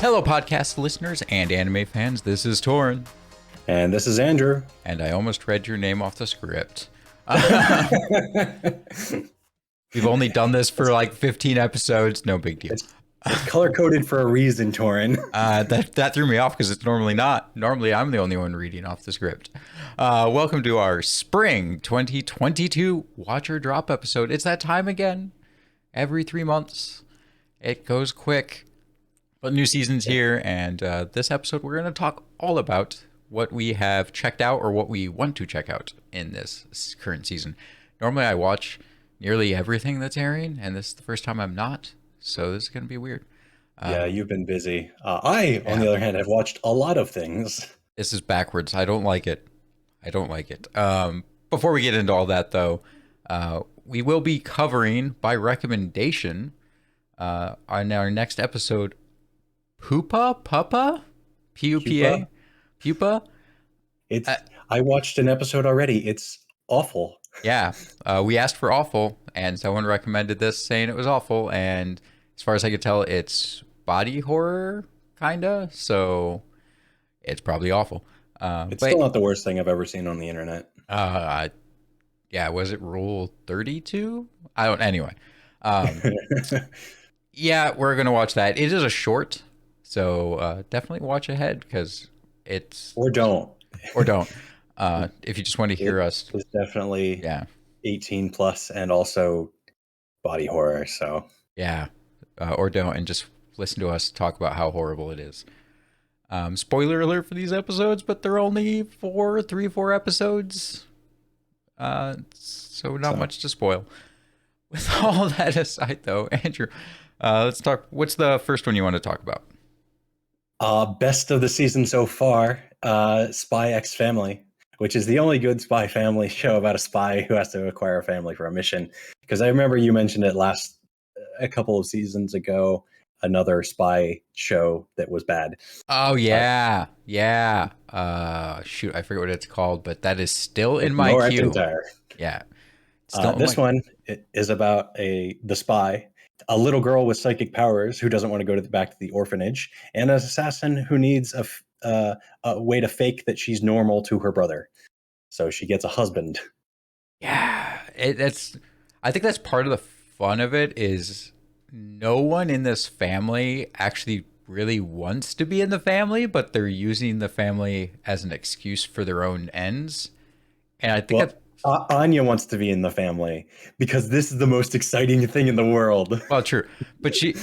Hello, podcast listeners and anime fans. This is Torin. And this is Andrew. And I almost read your name off the script. We've only done this for like 15 episodes. No big deal. It's color-coded for a reason, Torin. That threw me off because it's normally not. Normally, I'm the only one reading off the script. Welcome to our Spring 2022 Watch or Drop episode. It's that time again. Every 3 months. It goes quick. But new season's here, and this episode we're going to talk all about what we have checked out or what we want to check out in this current season. Normally I watch nearly everything that's airing, and this is the first time I'm not, so this is going to be weird. Yeah, you've been busy. On the other hand, have watched a lot of things. This is backwards. I don't like it. Before we get into all that, though, we will be covering, by recommendation, on our next episode, Pupa? P-U-P-A? Pupa? I watched an episode already. It's awful. Yeah, we asked for awful, and someone recommended this saying it was awful, and as far as I could tell, it's body horror, kinda, so it's probably awful. It's still not the worst thing I've ever seen on the internet. Yeah, was it Rule 32? Anyway. Yeah, we're going to watch that. It is a short, so definitely watch ahead, because it's... Or don't. If you just want to hear us. It's definitely 18 plus and also body horror, so. Yeah, or don't, and just listen to us talk about how horrible it is. Spoiler alert for these episodes, but they're only 4 episodes. So not much to spoil. With all that aside, though, Andrew, let's talk. What's the first one you want to talk about? Best of the season so far, Spy X Family, which is the only good spy family show about a spy who has to acquire a family for a mission. Because I remember you mentioned it a couple of seasons ago, another spy show that was bad. Oh, yeah. Shoot, I forget what it's called, but that is still in my queue. Yeah. This one is about the spy, a little girl with psychic powers who doesn't want to go back to the orphanage, and an assassin who needs a way to fake that she's normal to her brother. So she gets a husband. Yeah, I think that's part of the fun of it is no one in this family actually really wants to be in the family, but they're using the family as an excuse for their own ends. And I think Anya wants to be in the family because this is the most exciting thing in the world. Well, true, but she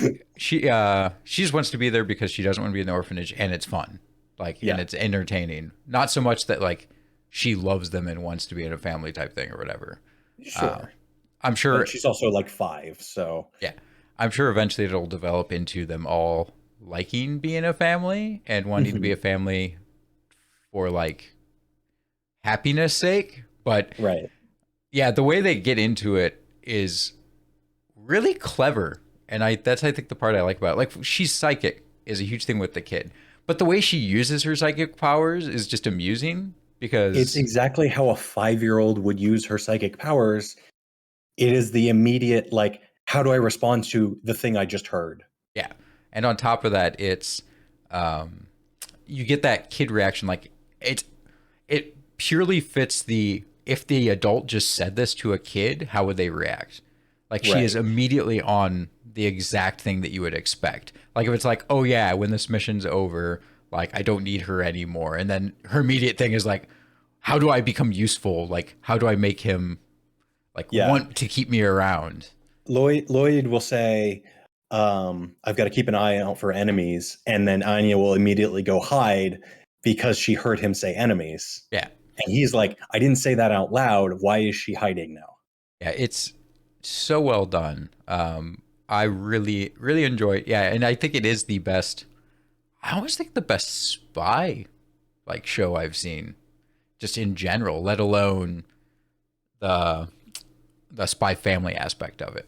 just wants to be there because she doesn't want to be in the orphanage, and it's fun, and it's entertaining. Not so much that she loves them and wants to be in a family type thing or whatever. Sure, I'm sure. But she's also 5, so yeah, I'm sure eventually it'll develop into them all liking being a family and wanting to be a family for happiness sake. But yeah, the way they get into it is really clever, and that's I think the part I like about it. She's psychic is a huge thing with the kid, but the way she uses her psychic powers is just amusing because it's exactly how a 5-year-old would use her psychic powers. It is the immediate how do I respond to the thing I just heard? Yeah, and on top of that, it's you get that kid reaction. It purely fits the. If the adult just said this to a kid, how would they react? She is immediately on the exact thing that you would expect. If it's oh yeah, when this mission's over, I don't need her anymore. And then her immediate thing is how do I become useful? How do I make him want to keep me around? Lloyd will say, I've got to keep an eye out for enemies. And then Anya will immediately go hide because she heard him say enemies. Yeah. And he's I didn't say that out loud. Why is she hiding now? Yeah, it's so well done. I really, really enjoy it. Yeah, and I think it is the best. I always think the best spy show I've seen, just in general. Let alone the spy family aspect of it.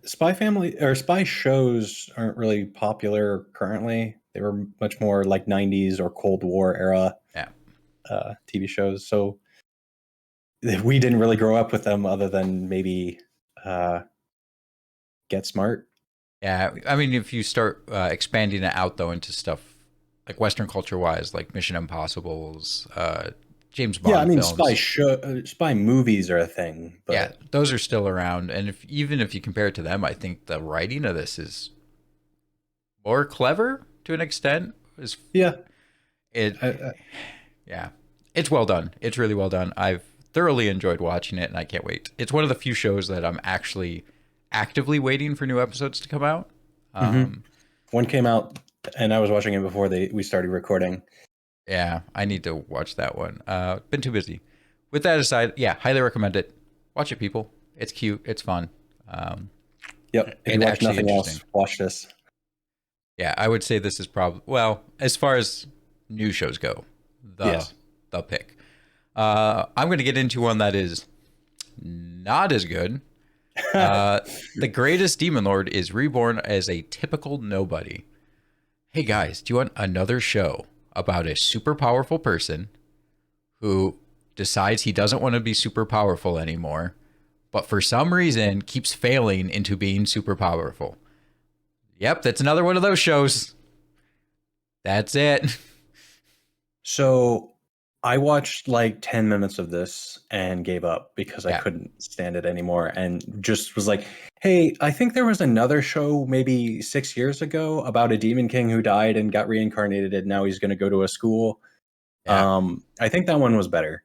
Spy family or spy shows aren't really popular currently. They were much more 90s or Cold War era. Yeah. TV shows, so we didn't really grow up with them other than maybe Get Smart. Yeah, I mean, if you start expanding it out though into stuff like Western culture wise, like Mission Impossible's, James Yeah, I Bond mean, films, spy movies are a thing, yeah, but those are still around. And if even if you compare it to them, I think the writing of this is more clever to an extent. Is yeah, it? I, Yeah, it's well done. It's really well done. I've thoroughly enjoyed watching it, and I can't wait. It's one of the few shows that I'm actually actively waiting for new episodes to come out. mhm. Um, One came out, and I was watching it before we started recording. Yeah, I need to watch that one. Been too busy. With that aside, yeah, highly recommend it. Watch it, people. It's cute. It's fun. Um, Yep. If you and watch actually nothing interesting. else, watch this. Yeah, I would say this is probably well as far as new shows go, the Yes. the pick. I'm going to get into one that is not as good. Uh, the greatest demon lord is reborn as a typical nobody. Hey guys, do you want another show about a super powerful person who decides he doesn't want to be super powerful anymore, but for some reason keeps failing into being super powerful? Yep, that's another one of those shows. That's it. So I watched like 10 minutes of this and gave up because I Yeah, couldn't stand it anymore and just was like, hey, I think there was another show maybe 6 years ago about a demon king who died and got reincarnated and now he's going to go to a school. yeah, I think that one was better.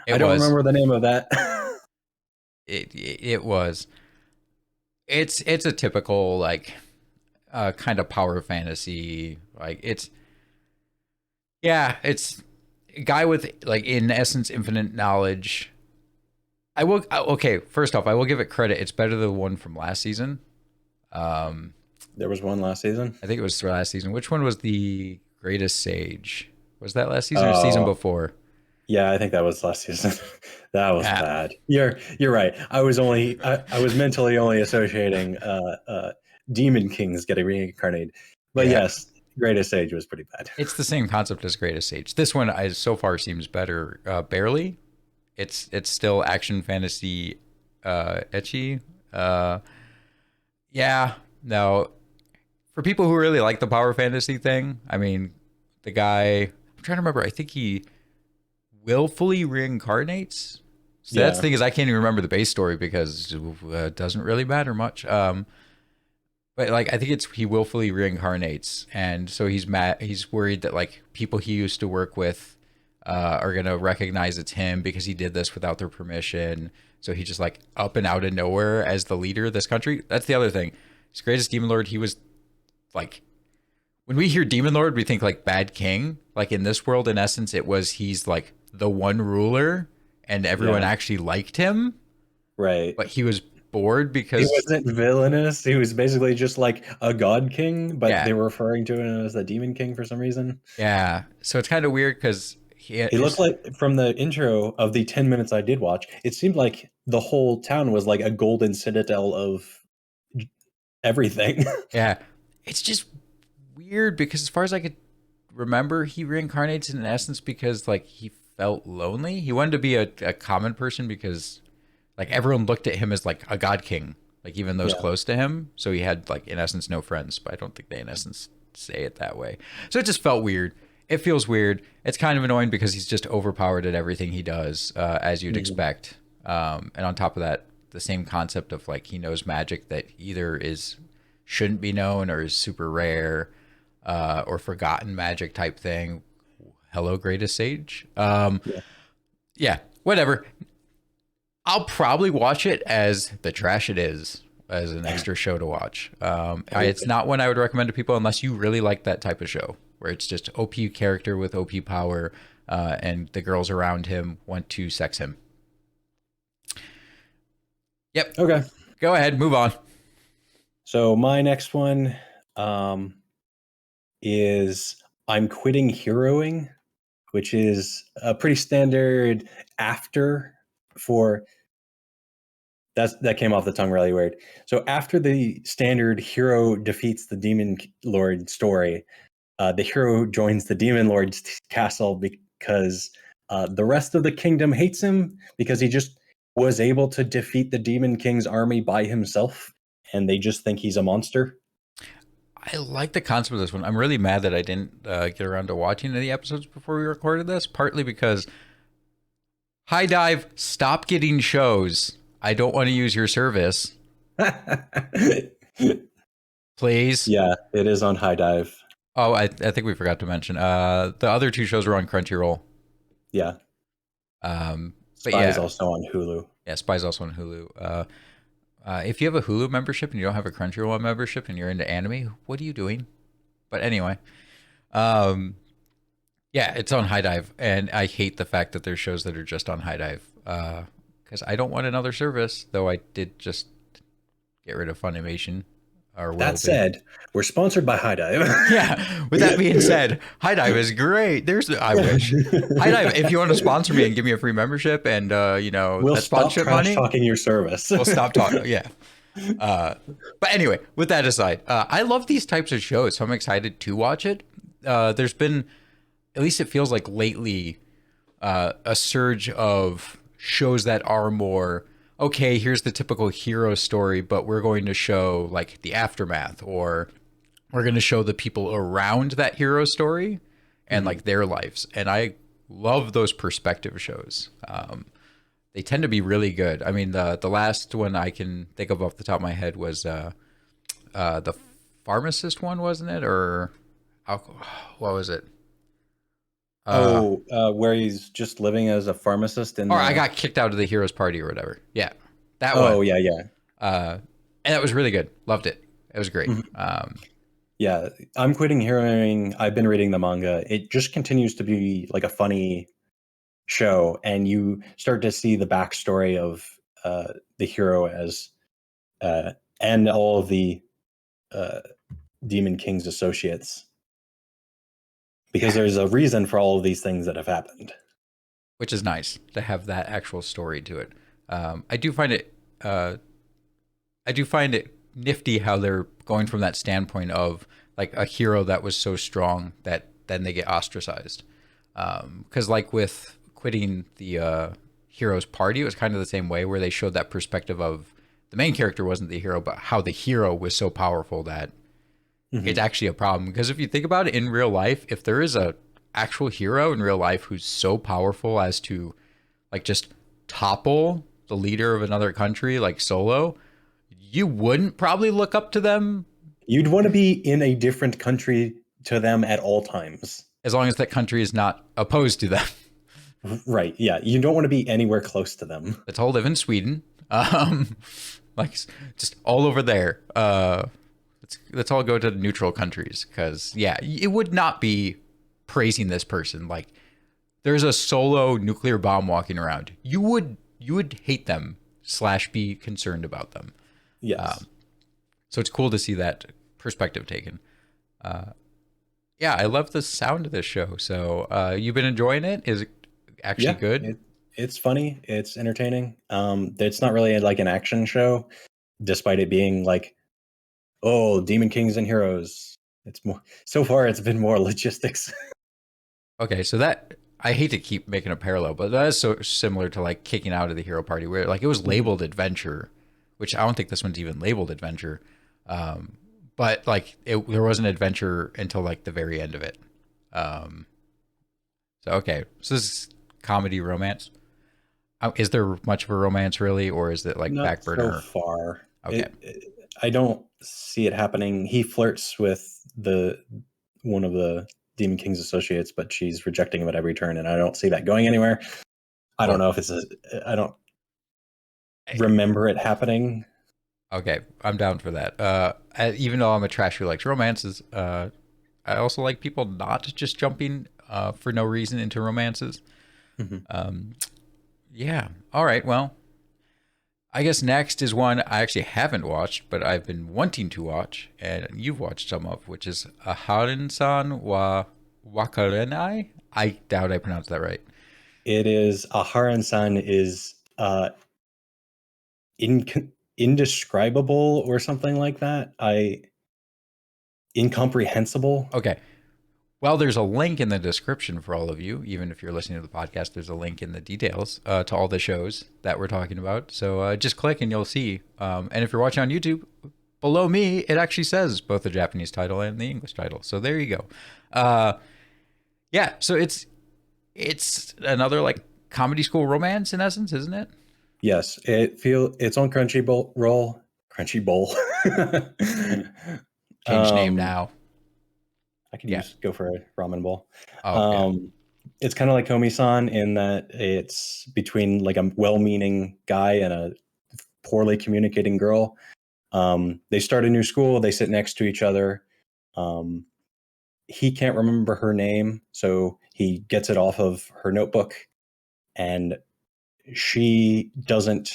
I it don't was. remember the name of that. It was. It's a typical like kind of power fantasy. Like it's yeah, it's a guy with like in essence infinite knowledge. Okay, first off, I will give it credit. It's better than the one from last season. Um, There was one last season. I think it was last season. Which one was the greatest sage? Was that last season or season Oh, before? yeah, I think that was last season. That was Yeah, bad. You're right. I was mentally only associating Demon Kings getting reincarnated. But yeah. yes, Greatest Age was pretty bad. It's the same concept as Greatest Sage. This one, I so far seems better. Barely. It's still action fantasy, etchy. Uh, yeah. No, for people who really like the power fantasy thing, I mean, the guy. I'm trying to remember. I think he willfully reincarnates. So that's the Yeah. thing is I can't even remember the base story because it doesn't really matter much. But like I think it's he willfully reincarnates, and so he's mad. He's worried that like people he used to work with are gonna recognize it's him because he did this without their permission. So he just like up and out of nowhere as the leader of this country. That's the other thing. His greatest demon lord. He was like when we hear demon lord, we think like bad king. Like in this world, in essence, it was he's like the one ruler, and everyone Yeah. actually liked him, Right. but he was bored He because wasn't villainous. He was basically just like a god king, but yeah, they were referring to him as the Demon King for some reason. yeah. So it's kind of weird because he He looked his like from the intro of the 10 minutes I did watch, it seemed like the whole town was like a golden citadel of everything. yeah. It's just weird because as far as I could remember, he reincarnates in essence because like he felt lonely. He wanted to be a common person because like everyone looked at him as like a god king, like even those Yeah. close to him. So he had like in essence no friends, but I don't think they in essence say it that way. So it just felt weird. It feels weird. It's kind of annoying because he's just overpowered at everything he does, as you'd Mhm. expect. And on top of that, the same concept of like he knows magic that either is shouldn't be known or is super rare, or forgotten magic type thing. Hello, greatest sage. Yeah. Yeah, whatever. I'll probably watch it as the trash it is, as an extra show to watch. It's Okay. not one I would recommend to people unless you really like that type of show where it's just OP character with OP power, and the girls around him want to sex him. Yep. Okay. Go ahead, move on. So my next one um, is I'm quitting heroing, which is a pretty standard after for that came off the tongue really weird. So after the standard hero defeats the demon lord story, the hero joins the demon lord's castle because the rest of the kingdom hates him because he just was able to defeat the demon king's army by himself, and they just think he's a monster. I like the concept of this one. I'm really mad that I didn't get around to watching any episodes before we recorded this, partly because High Dive, stop getting shows. I don't want to use your service. Please. Yeah, it is on High Dive. Oh, I think we forgot to mention. The other two shows were on Crunchyroll. Yeah. But Spy yeah, is also on Hulu. yeah, Spy's also on Hulu. If you have a Hulu membership and you don't have a Crunchyroll membership and you're into anime, what are you doing? But anyway, um, yeah, it's on High Dive, and I hate the fact that there's shows that are just on High Dive because I don't want another service. Though I did just get rid of Funimation. Or That said, we're sponsored by High Dive. Yeah. With that being said, High Dive is great. I wish High Dive. If you want to sponsor me and give me a free membership, and we'll that stop sponsorship trash money, talking your service. we'll stop talking. Yeah. But anyway, with that aside, I love these types of shows, so I'm excited to watch it. There's been, at least it feels like lately, a surge of shows that are more, okay, here's the typical hero story, but we're going to show like the aftermath, or we're going to show the people around that hero story and like their lives. And I love those perspective shows. They tend to be really good. I mean, the last one I can think of off the top of my head was the pharmacist one, wasn't it? Or what was it? Where he's just living as a pharmacist Or I got kicked out of the hero's party or whatever. Yeah, that one. Oh, yeah. And that was really good. Loved it. It was great. Yeah, I'm quitting heroing. I've been reading the manga. It just continues to be like a funny show, and you start to see the backstory of the hero as and all of the Demon King's associates, because there's a reason for all of these things that have happened. Which is nice to have that actual story to it. I do find it nifty how they're going from that standpoint of like a hero that was so strong that then they get ostracized. Because like with quitting the hero's party, it was kind of the same way, where they showed that perspective of the main character wasn't the hero, but how the hero was so powerful that it's actually a problem. Because if you think about it in real life, if there is a actual hero in real life who's so powerful as to like just topple the leader of another country like Solo, you wouldn't probably look up to them. You'd want to be in a different country to them at all times, as long as that country is not opposed to them. Right. Yeah. You don't want to be anywhere close to them. Let's all live in Sweden. Like just all over there. Let's all go to neutral countries, because yeah, it would not be praising this person. Like there's a Solo nuclear bomb walking around. You would hate them / be concerned about them. Yes. So it's cool to see that perspective taken. Yeah, I love the sound of this show. So you've been enjoying it? Is it actually good? It's funny. It's entertaining. It's not really like an action show, despite it being like, oh, Demon Kings and Heroes. It's more, so far it's been more logistics. Okay, so that, I hate to keep making a parallel, but that is so similar to like kicking out of the hero party, where like it was labeled adventure, which I don't think this one's even labeled adventure. But like there was an adventure until like the very end of it. So okay, so this is comedy romance. Is there much of a romance really, or is it like Not back burner? so far. Okay. I don't see it happening. He flirts with one of the Demon King's associates, but she's rejecting him at every turn, and I don't see that going anywhere. I don't know if I don't remember it happening. Okay, I'm down for that. Even though I'm a trash who likes romances, I also like people not just jumping for no reason into romances. Yeah. All right. Well, I guess next is one I actually haven't watched, but I've been wanting to watch, and you've watched some of, which is Aharen-san wa Wakarenai. I doubt I pronounced that right. It is Aharen-san is indescribable or something like that. Incomprehensible. Okay. Well, there's a link in the description for all of you. Even if you're listening to the podcast, there's a link in the details to all the shows that we're talking about. So just click and you'll see. And if you're watching on YouTube, below me, it actually says both the Japanese title and the English title. So there you go. Uh, yeah. So it's another like comedy school romance in essence, isn't it? Yes, it's on Crunchyroll. Change name um, now. I could Yeah. use go for a ramen bowl. Oh yeah. Um, it's kind of like Komi-san in that it's between like a well-meaning guy and a poorly communicating girl. They start a new school. They sit next to each other. Um, he can't remember her name, so he gets it off of her notebook, and she doesn't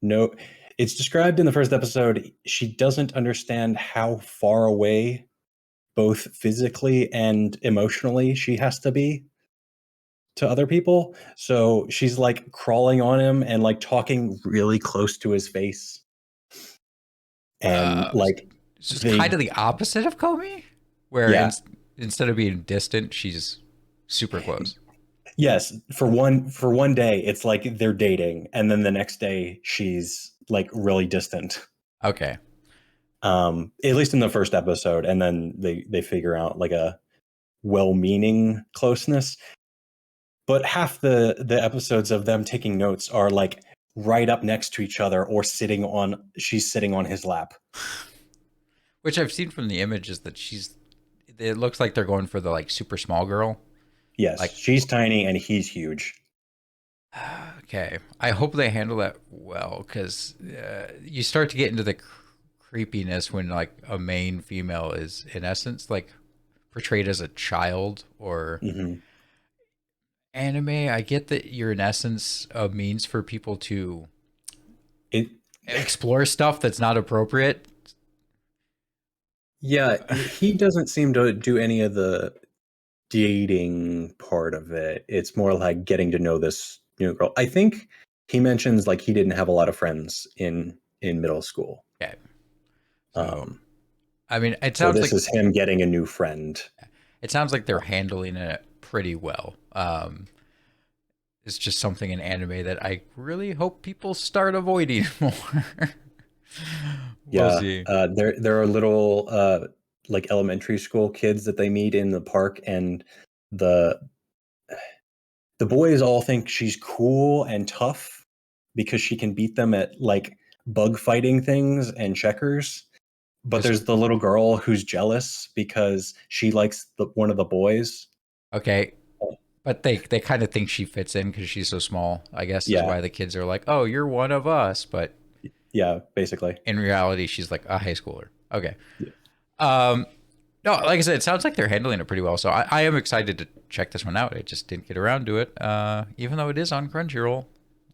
know. It's described in the first episode. She doesn't understand how far away, both physically and emotionally, she has to be to other people. So she's like crawling on him and like talking really close to his face. And Uh, like it's just kind they, of the opposite of Comey, where yeah, instead of being distant, she's super close. yes, for one day it's like they're dating, and then the next day she's like really distant. Okay. At least in the first episode, and then they figure out like a well-meaning closeness. But half the episodes of them taking notes are like right up next to each other or she's sitting on his lap. Which I've seen from the images that it looks like they're going for the like super small girl. Yes, Like, she's tiny and he's huge. okay. I hope they handle that well because you start to get into the creepiness when like a main female is in essence like portrayed as a child or Hmm. anime. I get that you're in essence a means for people to It explore stuff that's not appropriate. Yeah, he doesn't seem to do any of the dating part of it. It's more like getting to know this new girl. I think he mentions like he didn't have a lot of friends in middle school. Okay. So, Um, I mean, so this is him getting a new friend. it sounds like they're handling it pretty well. It's just something in anime that I really hope people start avoiding more. We'll Yeah, see. there are little like elementary school kids that they meet in the park, and the the boys all think she's cool and tough because she can beat them at like bug fighting things and checkers. But Just there's the little girl who's jealous because she likes one of the boys. okay, but they kind of think she fits in because she's so small. I guess is Yeah, why the kids are like, "Oh, you're one of us," but yeah, basically. in reality, she's like a high schooler. Okay. Um, no, like I said, it sounds like they're handling it pretty well. So I am excited to check this one out. I just didn't get around to it. Even though it is on Crunchyroll,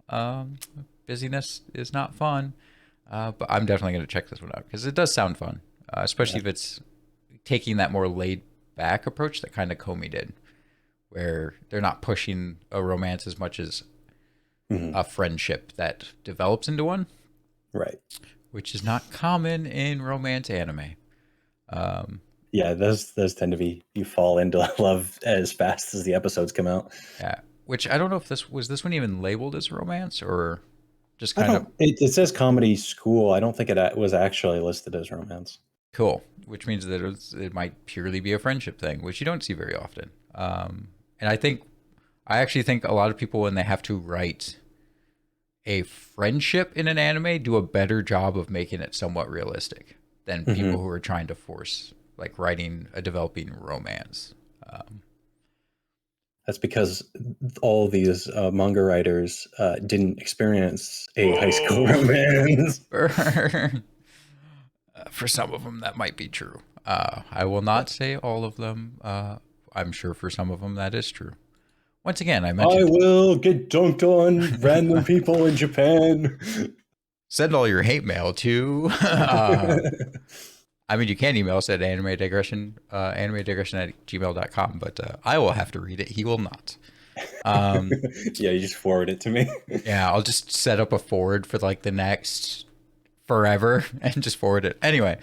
um, busyness is not fun. But I'm definitely going to check this one out because it does sound fun, especially Yeah. if it's taking that more laid back approach that kind of Comey did, where they're not pushing a romance as much as Mhm. a friendship that develops into one, Right. which is not common in romance anime. Um, Yeah, those tend to be you fall into love as fast as the episodes come out. yeah, which I don't know if this one even labeled as romance or just I kind of don't. It says comedy school. I don't think it was actually listed as romance. cool, which means that it might purely be a friendship thing, which you don't see very often. And I actually think a lot of people, when they have to write a friendship in an anime, do a better job of making it somewhat realistic than people Hmm. who are trying to force like writing a developing romance. That's because all these manga writers didn't experience a high school Whoa. romance. For some of them, that might be true. I will not say all of them. I'm sure for some of them that is true. Once again, I I mentioned will get dunked on random people in Japan. send all your hate mail to. I mean, you can email us at animedigression at gmail.com, but I will have to read it. He will not. Yeah, you just forward it to me. Yeah, I'll just set up a forward for like the next forever and just forward it. Anyway,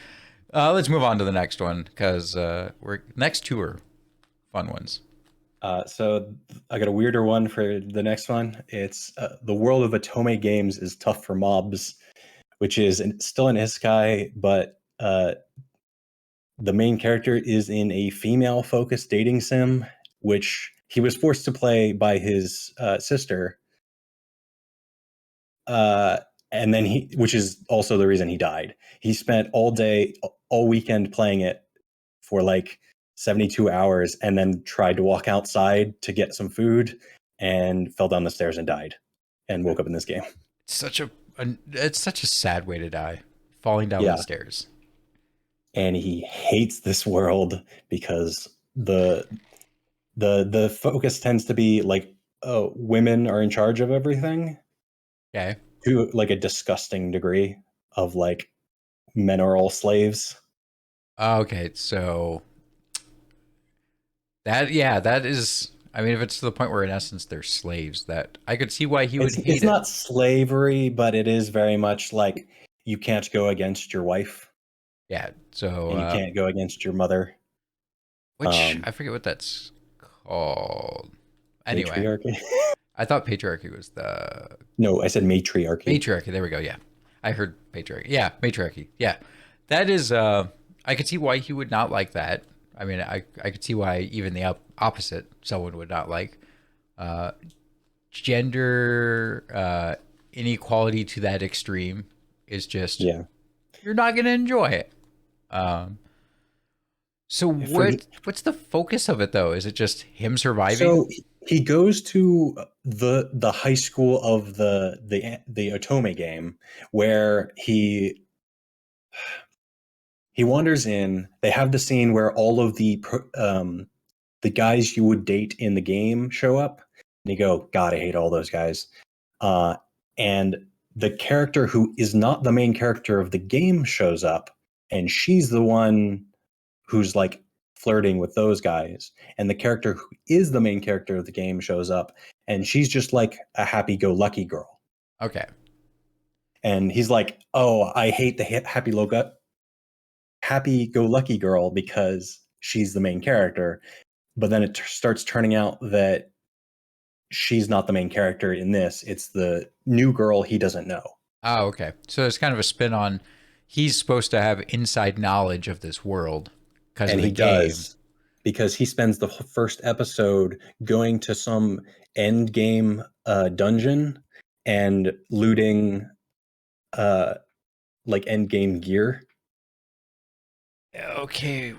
let's move on to the next one because we're next two are fun ones. So I got a weirder one for the next one. It's the world of Otome games is tough for mobs, which is still an isekai, but the main character is in a female-focused dating sim, which he was forced to play by his sister. And then which is also the reason he died. He spent all weekend playing it for like 72 hours, and then tried to walk outside to get some food, and fell down the stairs and died, and woke up in this game. It's such a sad way to die, falling down the stairs. And he hates this world because the focus tends to be like, women are in charge of everything. Okay. To like a disgusting degree of like, men are all slaves. Okay, so that is. I mean, if it's to the point where in essence they're slaves, that I could see why he would hate it. It's not slavery, but it is very much like you can't go against your wife. Yeah, so and you can't go against your mother. Which I forget what that's called. Anyway, patriarchy. I thought patriarchy was the. No, I said matriarchy. Matriarchy. There we go. Yeah, I heard patriarchy. Yeah, matriarchy. Yeah, that is. I could see why he would not like that. I mean, I could see why even the opposite someone would not like. Gender inequality to that extreme is just. Yeah. You're not going to enjoy it. So what's the focus of it though? Is it just him surviving? So he goes to the high school of the Otome game, where he wanders in. They have the scene where all of the guys you would date in the game show up, and you go, God, I hate all those guys. And the character who is not the main character of the game shows up, and she's the one who's like flirting with those guys. And the character who is the main character of the game shows up, and she's just like a happy-go-lucky girl. Okay. And he's like, oh, I hate the happy-go-lucky girl because she's the main character. But then it starts turning out that she's not the main character in this. It's the new girl he doesn't know. Oh, okay. So it's kind of a spin on he's supposed to have inside knowledge of this world. And he does, because he spends the first episode going to some end game dungeon and looting like end game gear. Okay,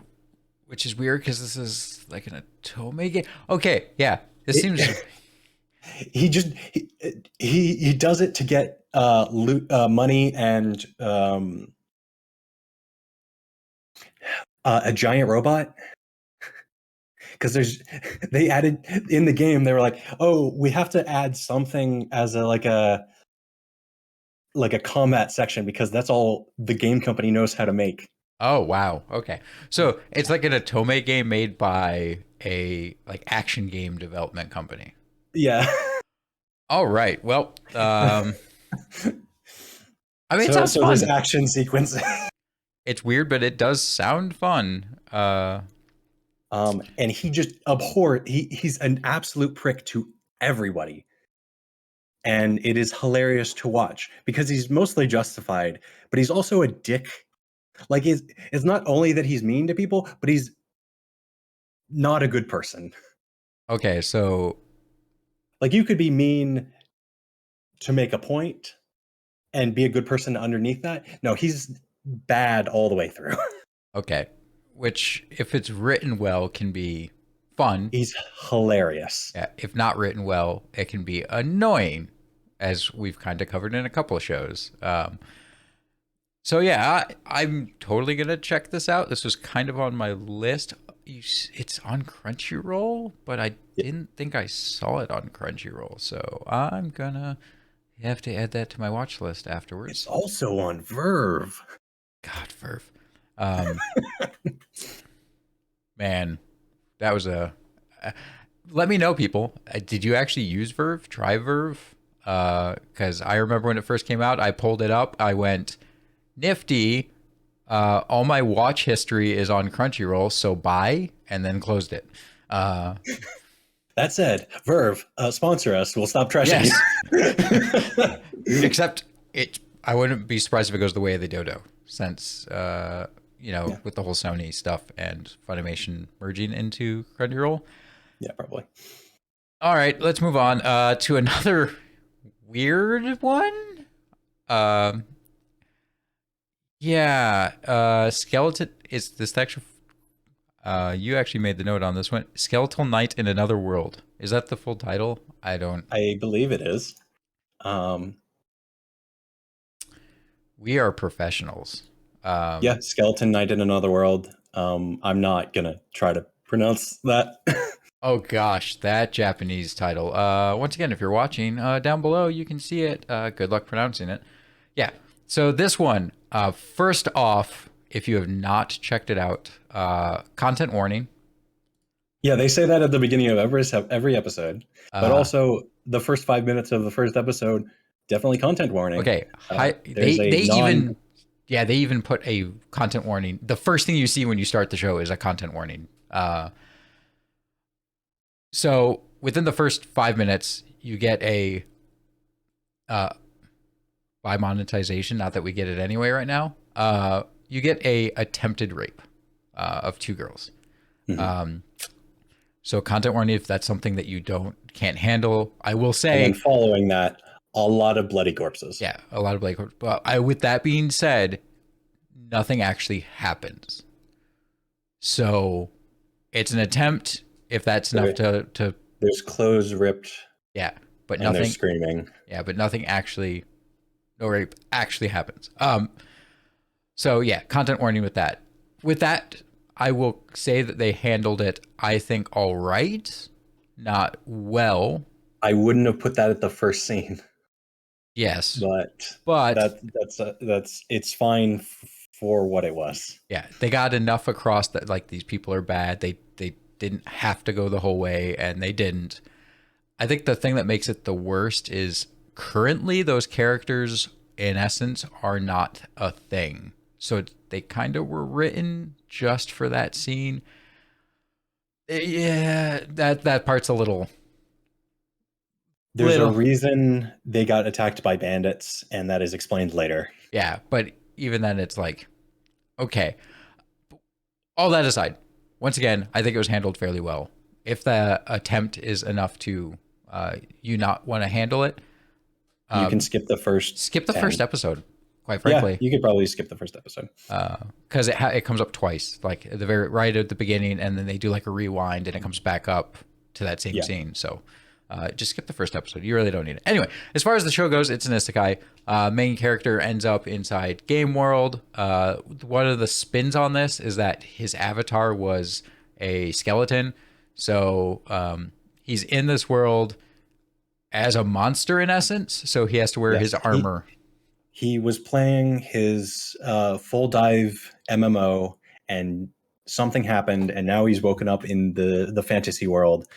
which is weird because this is like an Otome game. Okay, yeah, this seems. He does it to get loot, money, and a giant robot. Because they added in the game, they were like, oh, we have to add something as a combat section, because that's all the game company knows how to make. Oh wow, okay. So it's like an Otome game made by a like action game development company. Yeah. All right. Well, I mean, it sounds fun. There's action sequences. It's weird, but it does sound fun. And he just he's an absolute prick to everybody. And it is hilarious to watch because he's mostly justified, but he's also a dick. Like, it's not only that he's mean to people, but he's not a good person. Okay, so like, you could be mean to make a point and be a good person underneath that. No, he's bad all the way through. Okay. Which, if it's written well, can be fun. He's hilarious. Yeah. If not written well, it can be annoying, as we've kind of covered in a couple of shows. So yeah, I'm totally gonna check this out. This was kind of on my list. It's on Crunchyroll, but I didn't think I saw it on Crunchyroll, so I'm gonna have to add that to my watch list afterwards. It's also on Verve. God, Verve. Man, that was let me know, people. Did you actually use Verve? Try Verve? Because I remember when it first came out, I pulled it up. I went, nifty. All my watch history is on Crunchyroll, so buy, and then closed it. That said, Verve, sponsor us. We'll stop trashing you. Except I wouldn't be surprised if it goes the way of the dodo, since Yeah, with the whole Sony stuff and Funimation merging into Crunchyroll. yeah, probably. All right, let's move on to another weird one. Um, yeah, skeleton is this actually. You actually made the note on this one. Skeletal Knight in Another World. Is that the full title? I don't. I believe it is. Um, We are professionals. yeah, Skeleton Knight in Another World. I'm not gonna try to pronounce that. Oh gosh, that Japanese title. Once again, if you're watching, down below you can see it. Good luck pronouncing it. Yeah. So this one, first off, if you have not checked it out, content warning. Yeah, they say that at the beginning of every episode, but Uh, also the first 5 minutes of the first episode, definitely content warning. okay, There's a they non. even yeah they even put a content warning. The first thing you see when you start the show is a content warning. So within the first 5 minutes, you get a by monetization. Not that we get it anyway right now. You get a attempted rape of two girls. Mhm. So content warning if that's something that you can't handle. I will And say, then following that, a lot of bloody corpses. yeah, a lot of But with that being said, nothing actually happens. So it's an attempt. If that's enough to There's clothes ripped yeah, but and there's nothing. screaming. Yeah, but nothing actually. No rape actually happens. So yeah, content warning with that. With that, I will say that they handled it, I think, all right. Not well. I wouldn't have put that at the first scene, Yes. but But that's it's fine for what it was. yeah, they got enough across that like these people are bad. They didn't have to go the whole way and they didn't. I think the thing that makes it the worst is currently those characters in essence are not a thing. So they kind of were written just for that scene. Yeah, that part's a little There's a reason they got attacked by bandits, and that is explained later. yeah, but even then it's like okay. All that aside, once again, I think it was handled fairly well. If the attempt is enough to you not want to handle it, You can skip the first skip the 10. first episode. Quite Yeah, frankly, you could probably skip the first episode. because it comes up twice, like at the very right at the beginning, and then they do like a rewind, and it comes back up to that same Yeah. scene. So just skip the first episode. You really don't need it. Anyway, as far as the show goes, it's an isekai. Main character ends up inside game world. One of the spins on this is that his avatar was a skeleton, so he's in this world as a monster in essence. So he has to wear Yes, his armor. He was playing his full dive MMO, and something happened, and now he's woken up in the fantasy world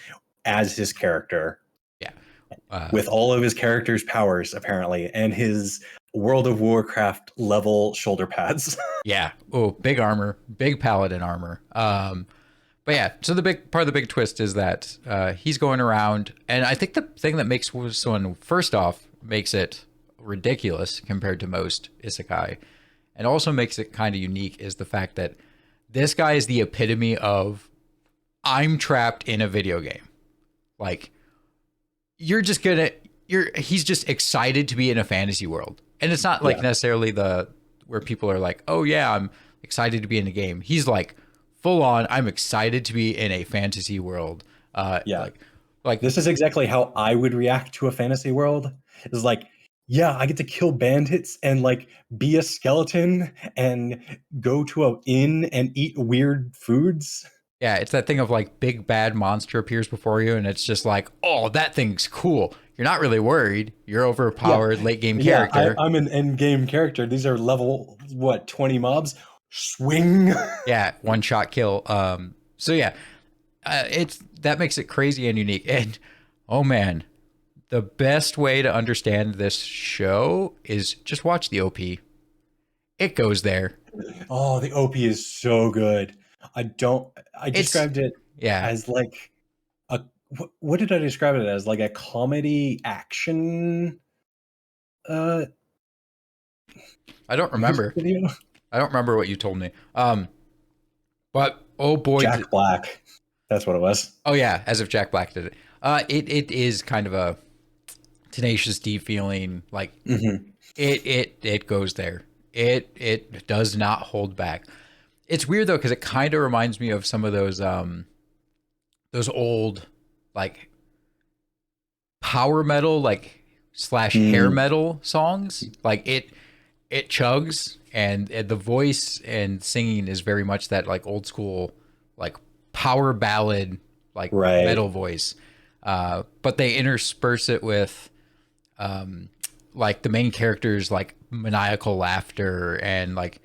as his character Yeah. with all of his character's powers apparently, and his World of Warcraft level shoulder pads. Yeah. Oh, big armor, big paladin armor. But yeah, so the big part of the big twist is that he's going around, and I think the thing that makes this one, first off, makes it ridiculous compared to most isekai, and also makes it kind of unique is the fact that this guy is the epitome of I'm trapped in a video game. Like he's just excited to be in a fantasy world. And it's not like necessarily where people are like, "Oh yeah, I'm excited to be in a game." He's like full on, I'm excited to be in a fantasy world. Yeah. Like This is exactly how I would react to a fantasy world. It's like, yeah, I get to kill bandits and like be a skeleton and go to an inn and eat weird foods. yeah, it's that thing of like big bad monster appears before you and it's just like, "Oh, that thing's cool." You're not really worried. You're overpowered late game character. I'm an end game character. These are level 20 mobs. Swing. Yeah, one shot kill. So yeah, it's that makes it crazy and unique. And oh man, the best way to understand this show is just watch the OP. It goes there. Oh, the OP is so good. I described it Yeah, as like a what did I describe it as? Like a comedy action I don't Who's remember. the video? I don't remember what you told me. But oh boy, Jack Black. That's what it was. oh yeah, as if Jack Black did it. It is kind of a Tenacious D feeling. Like Hmm. it goes there. It does not hold back. It's weird though because it kind of reminds me of some of those old like power metal like slash hair Mm, metal songs. Like it chugs and the voice and singing is very much that like old school like power ballad like right. metal voice. But they intersperse it with like the main character's like maniacal laughter and like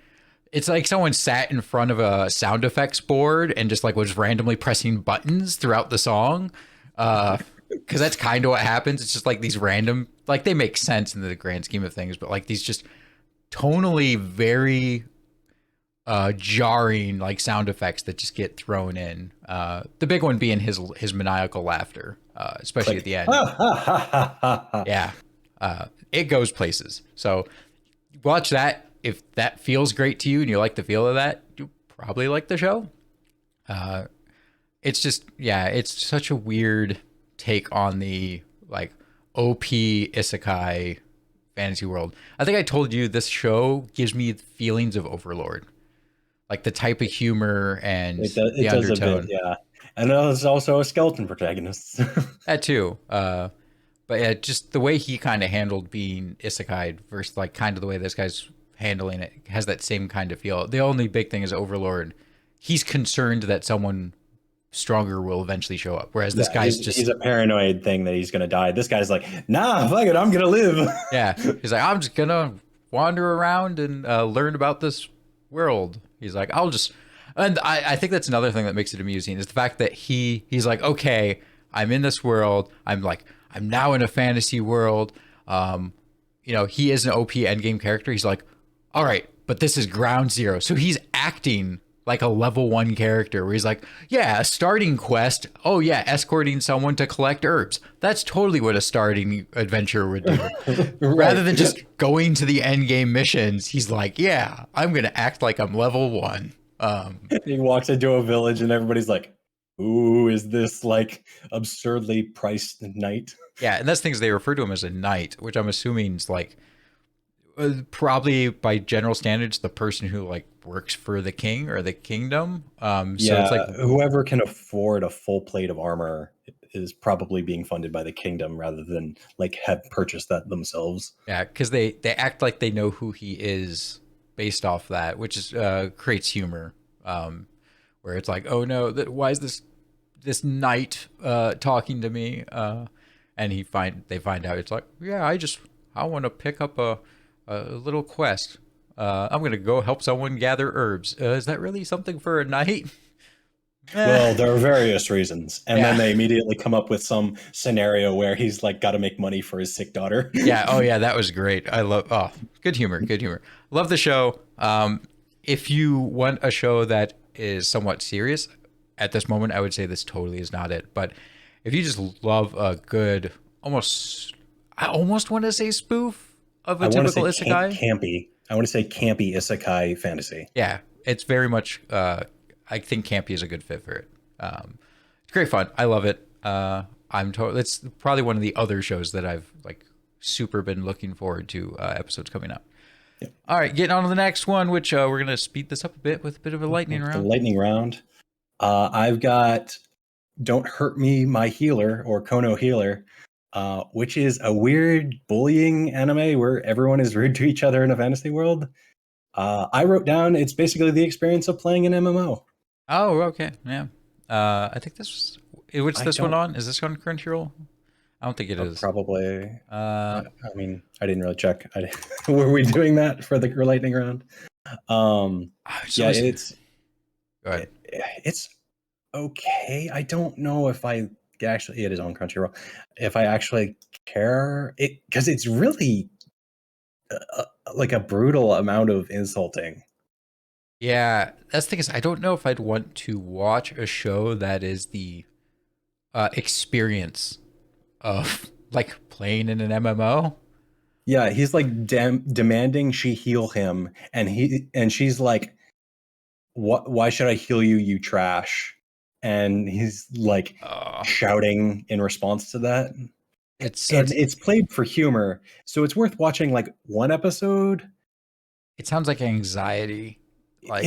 it's like someone sat in front of a sound effects board and just like was randomly pressing buttons throughout the song. Because that's kind of what happens. It's just like these random, like they make sense in the grand scheme of things, but like these just tonally very jarring like sound effects that just get thrown in. The big one being his maniacal laughter, especially at Like, the end. ha, ha, ha, ha, ha, ha. Yeah, it goes places. So watch that. If that feels great to you and you like the feel of that, you probably like the show. It's just yeah, it's such a weird take on the like OP isekai fantasy world. I think I told you this show gives me feelings of Overlord, like the type of humor and the It does a bit, undertone. yeah. And there's also a skeleton protagonist. That too. But yeah, just the way he kind of handled being isekai versus like kind of the way this guy's handling it has that same kind of feel. The only big thing is Overlord. He's concerned that someone stronger will eventually show up, whereas this Yeah, guy's just he's a paranoid thing that he's gonna die. This guy's like, nah, fuck it, I'm gonna live. yeah. He's like, I'm just gonna wander around and learn about this world. He's like, I'll just, and I think that's another thing that makes it amusing is the fact that he's like, okay, I'm in this world. I'm now in a fantasy world. He is an OP endgame character. He's like, all right, but this is ground zero. So he's acting like a level 1 character where he's like, yeah, a starting quest. Oh yeah, escorting someone to collect herbs. That's totally what a starting adventure would do. Rather Right. than just going to the end game missions, he's like, yeah, I'm going to act like I'm level 1. He walks into a village and everybody's like, ooh, is this like absurdly priced knight? Yeah, and that's things they refer to him as a knight, which I'm assuming is like probably by general standards the person who like works for the king or the kingdom. So it's like Yeah, whoever can afford a full plate of armor is probably being funded by the kingdom rather than like have purchased that themselves. yeah, because they act like they know who he is based off that, which is creates humor. Where it's like, oh no, why is this knight talking to me? And they find out it's like, yeah, I want to pick up a little quest. I'm gonna go help someone gather herbs. Is that really something for a knight? Well, there are various reasons. And Yeah. then they immediately come up with some scenario where he's like got to make money for his sick daughter. Yeah. Oh, yeah. That was great. Good humor. Good humor. Love the show. If you want a show that is somewhat serious, at this moment, I would say this totally is not it. But if you just love a good, I almost want to say spoof of I a want to typical say isekai. campy. I want to say campy isekai fantasy. Yeah, it's very much. I think Campy is a good fit for it. It's great fun. I love it. I'm totally. It's probably one of the other shows that I've like super been looking forward to episodes coming up. Yep. All right, getting on to the next one, which we're gonna speed this up a bit with a bit of a lightning The round. lightning round. I've got Don't Hurt Me, My Healer, or Kono Healer, which is a weird bullying anime where everyone is rude to each other in a fantasy world. I wrote down it's basically the experience of playing an MMO. Oh, okay, yeah. I think this. What's I this one don't- on? Is this on Crunchyroll? I don't think it is. Probably. Uh, I mean, I didn't really check. Were we doing that for the lightning round? so Yeah, listen- go ahead. it's okay. I don't know if I actually it is on Crunchyroll. If I actually care it because it's really like a brutal amount of insulting. Yeah, that's the thing is I don't know if I'd want to watch a show that is the experience of like playing in an MMO. Yeah, he's like demanding she heal him, and she's like, "What? Why should I heal you, you trash?" And he's like Oh, shouting in response to that. it's And it's it's played for humor, so it's worth watching like one episode. it sounds like anxiety. Like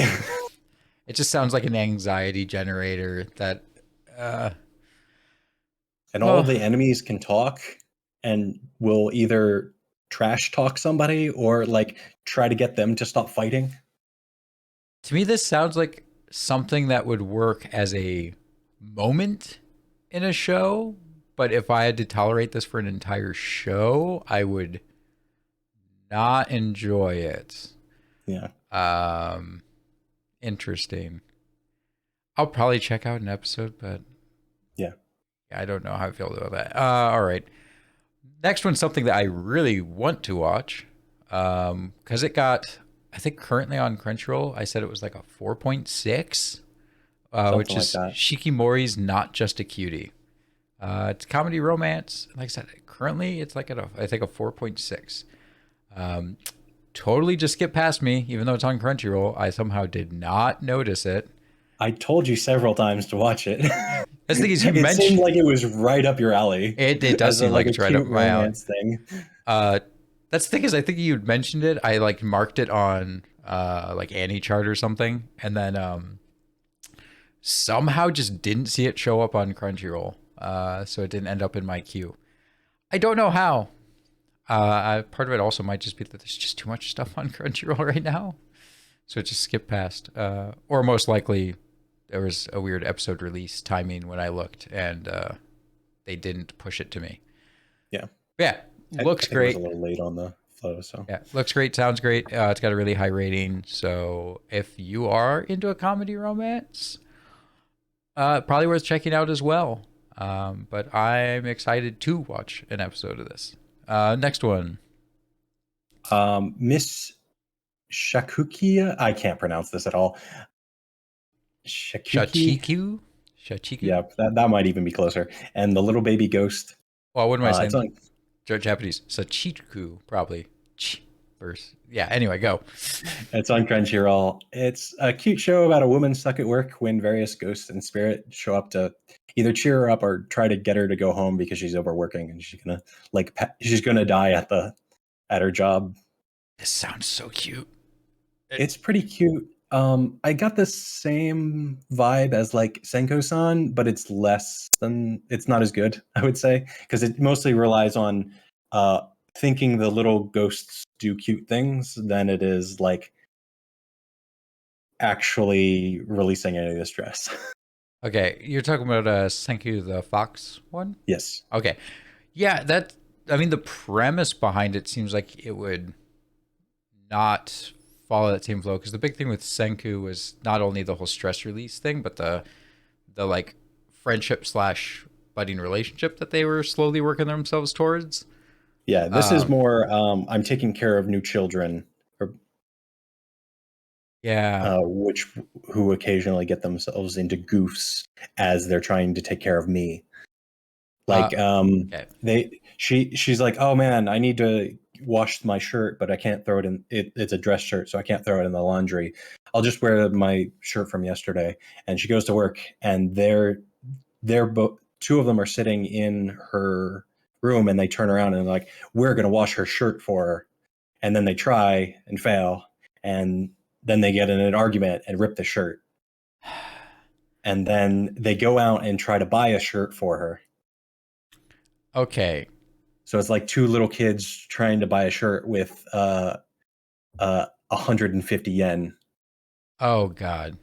it just sounds like an anxiety generator that uh And all oh, the enemies can talk and will either trash talk somebody or like try to get them to stop fighting. to me this sounds like something that would work as a moment in a show, but if I had to tolerate this for an entire show, I would not enjoy it. Yeah. Um Interesting. I'll probably check out an episode, but Yeah. I don't know how I feel about that. All right. Next one's something that I really want to watch because it got, I think currently on Crunchyroll, I said it was like a 4.6, which Something like is that. Shikimori's Not Just a Cutie. It's comedy romance. Like I said, currently it's like at a, I think a 4.6. Um, totally just skipped past me, even though it's on Crunchyroll. I somehow did not notice it. I told you several times to watch it. That's the thing is you It seemed mentioned like it was right up your alley it does as seem like a it's right up cute my alley. romance thing. Uh, that's the thing is I think you'd mentioned it. I like marked it on like Annie chart or something, and then somehow just didn't see it show up on Crunchyroll. So it didn't end up in my queue. I don't know how. Part of it also might just be that there's just too much stuff on Crunchyroll right now, so it just skipped past. Or most likely there was a weird episode release timing when I looked, and they didn't push it to me. Yeah. Yeah, I looks think it was great. a little late on the flow, so Yeah, looks great, sounds great. It's got a really high rating. So if you are into a comedy romance, probably worth checking out as well. But I'm excited to watch an episode of this. Next one. Miss Shakukia, I can't pronounce this at all. Shakuki, Shachiku? Shachiku? yeah, that might even be closer. And the little baby ghost. Well, what am I It's saying? on Japanese. Sachiku, probably. Yeah, anyway, go. it's on Crunchyroll. It's a cute show about a woman stuck at work when various ghosts and spirit show up to either cheer her up or try to get her to go home because she's overworking and she's gonna die at her job. This sounds so cute. It's pretty cute. I got the same vibe as like Senko-san, but it's not as good, I would say, because it mostly relies on thinking the little ghosts do cute things than it is like actually releasing any of the stress. Okay, you're talking about Senku the Fox one? Yes. Okay. Yeah, I mean the premise behind it seems like it would not follow that same flow because the big thing with Senku was not only the whole stress release thing, but the like friendship slash budding relationship that they were slowly working themselves towards. Yeah, this is more I'm taking care of new children or Yeah. which who occasionally get themselves into goofs as they're trying to take care of me. Like Okay. she's like, "Oh man, I need to wash my shirt, but I can't throw it in it's a dress shirt, so I can't throw it in the laundry. I'll just wear my shirt from yesterday." And she goes to work and they're both two of them are sitting in her room and they turn around and like, "We're going to wash her shirt for her." And then they try and fail and then they get in an argument and rip the shirt. And then they go out and try to buy a shirt for her. Okay. So it's like two little kids trying to buy a shirt with 150 yen. Oh God.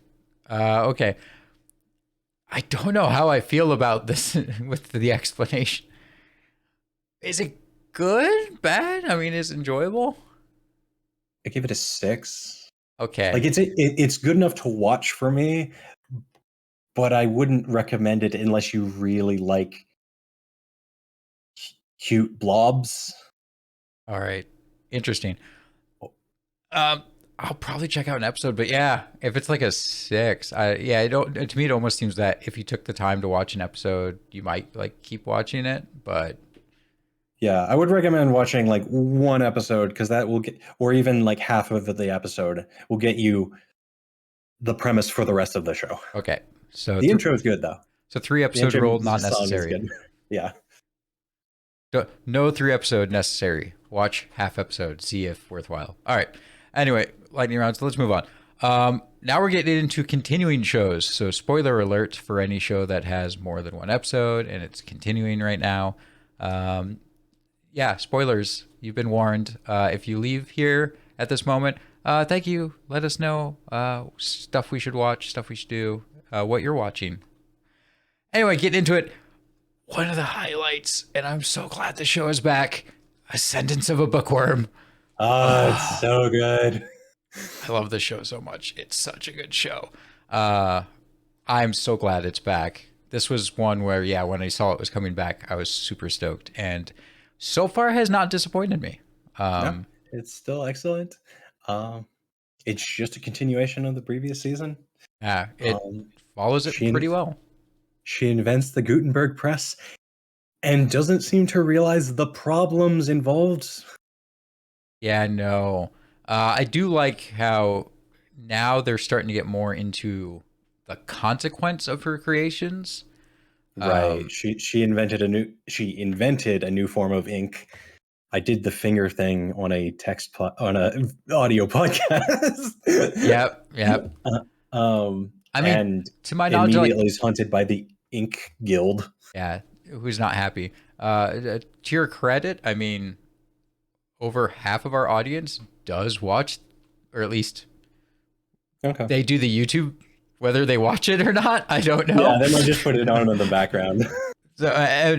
Okay. I don't know how I feel about this with the explanation. Is it good? Bad? I mean, is it enjoyable? I give it a 6. Okay. Like it's good enough to watch for me, but I wouldn't recommend it unless you really like cute blobs. All right. Interesting. I'll probably check out an episode, but yeah, if it's like a 6, I don't. To me, it almost seems that if you took the time to watch an episode, you might like keep watching it. But Yeah, I would recommend watching like one episode because that will get, or even like half of the episode will get you the premise for the rest of the show. Okay, so The intro is good though. so 3 episode The intro rule not song is necessary. good. Yeah. No 3 episode necessary. Watch half episode, see if worthwhile. All right. Anyway, lightning round. So let's move on. Now we're getting into continuing shows. So spoiler alert for any show that has more than one episode and it's continuing right now. Yeah, spoilers. You've been warned. If you leave here at this moment, thank you. Let us know stuff we should watch, stuff we should do, what you're watching. Anyway, getting into it. One of the highlights, and I'm so glad the show is back, Ascendance of a Bookworm. Oh, it's so good. I love this show so much. It's such a good show. I'm so glad it's back. This was one where, yeah, when I saw it was coming back, I was super stoked. And so far has not disappointed me. No, it's still excellent. It's just a continuation of the previous season. Yeah, it follows it pretty well. She invents the Gutenberg press and doesn't seem to realize the problems involved. Yeah, no. I do like how now they're starting to get more into the consequence of her creations. Right. She invented a new form of ink. I did the finger thing on a on a audio podcast. Yep. I mean, and to my knowledge, immediately is hunted by the Ink Guild. Yeah, who's not happy? To your credit, I mean, over half of our audience does watch, or at least they do the YouTube. Whether they watch it or not, I don't know. Yeah, they might just put it on in the background. So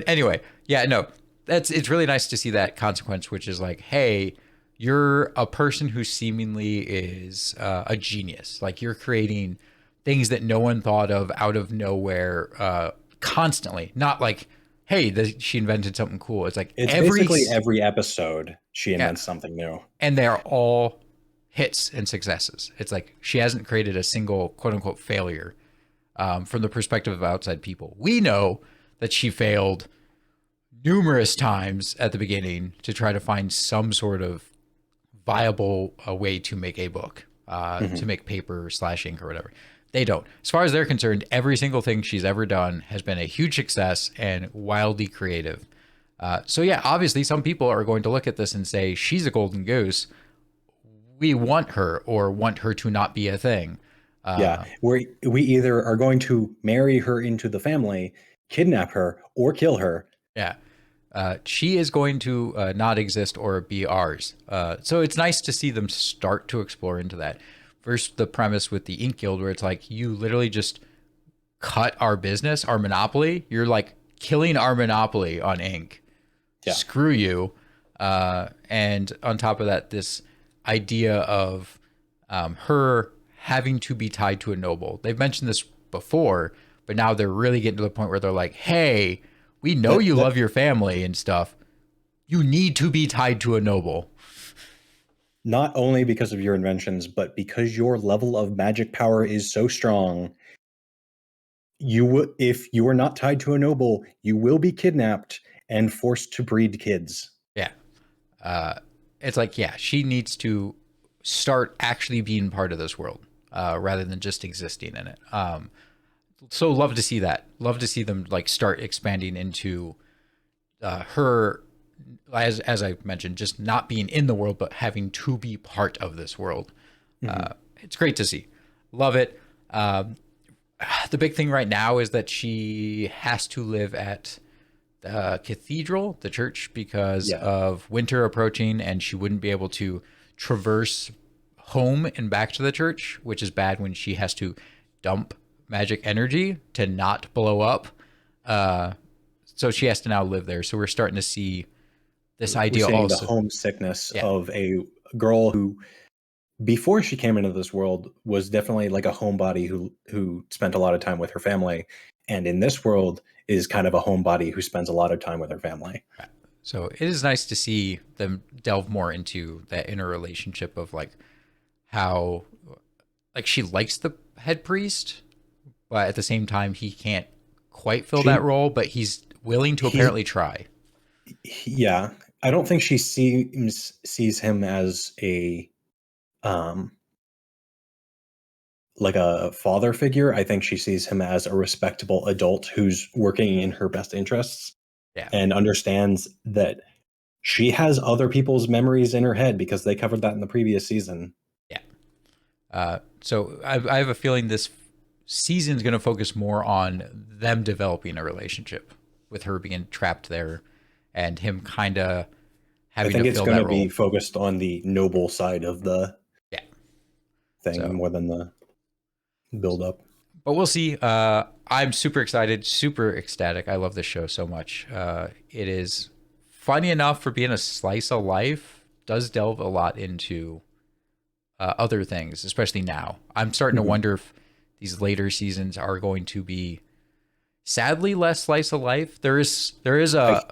anyway, yeah, no, it's really nice to see that consequence, which is like, hey, you're a person who seemingly is a genius. Like you're creating things that no one thought of out of nowhere constantly. Not like, hey, she invented something cool. It's like it's basically every episode she invents something new. And they're all hits and successes. It's like she hasn't created a single quote unquote failure from the perspective of outside people. We know that she failed numerous times at the beginning to try to find some sort of viable way to make a book, to make paper / ink or whatever. They don't. As far as they're concerned, every single thing she's ever done has been a huge success and wildly creative. So yeah, obviously some people are going to look at this and say, she's a golden goose. We want her or want her to not be a thing. Yeah, we either are going to marry her into the family, kidnap her, or kill her. Yeah. She is going to not exist or be ours. So it's nice to see them start to explore into that. First, the premise with the Ink Guild, where it's like, you literally just cut our business, our monopoly. You're like killing our monopoly on ink. Yeah. Screw you. And on top of that, this idea of her having to be tied to a noble. They've mentioned this before, but now they're really getting to the point where they're like, hey, we know you love your family and stuff. You need to be tied to a noble. Not only because of your inventions, but because your level of magic power is so strong, if you are not tied to a noble, you will be kidnapped and forced to breed kids. Yeah. It's like, yeah, she needs to start actually being part of this world rather than just existing in it. So love to see that. Love to see them like start expanding into her, as I mentioned, just not being in the world, but having to be part of this world. It's great to see. Love it. The big thing right now is that she has to live at the cathedral, the church, because of winter approaching, and she wouldn't be able to traverse home and back to the church, which is bad when she has to dump magic energy to not blow up. So she has to now live there. So we're starting to see this idea also. The homesickness of a girl who, before she came into this world, was definitely like a homebody who spent a lot of time with her family. And in this world is kind of a homebody who spends a lot of time with her family. So it is nice to see them delve more into that inner relationship of like how like she likes the head priest, but at the same time he can't quite fill that role, but he's willing to apparently try. Yeah, I don't think she sees him as a um like a father figure. I think she sees him as a respectable adult who's working in her best interests Yeah. and understands that she has other people's memories in her head because they covered that in the previous season. Yeah. So I have a feeling this season's going to focus more on them developing a relationship with her being trapped there and him kind of I having to think it's fill going that to be role. focused on the noble side of the Yeah. thing So, more than the build up. but we'll see. I'm super excited, super ecstatic. I love this show so much. It is funny enough for being a slice of life, does delve a lot into other things, especially now. I'm starting to Mhm. wonder if these later seasons are going to be sadly less slice of life. There is I a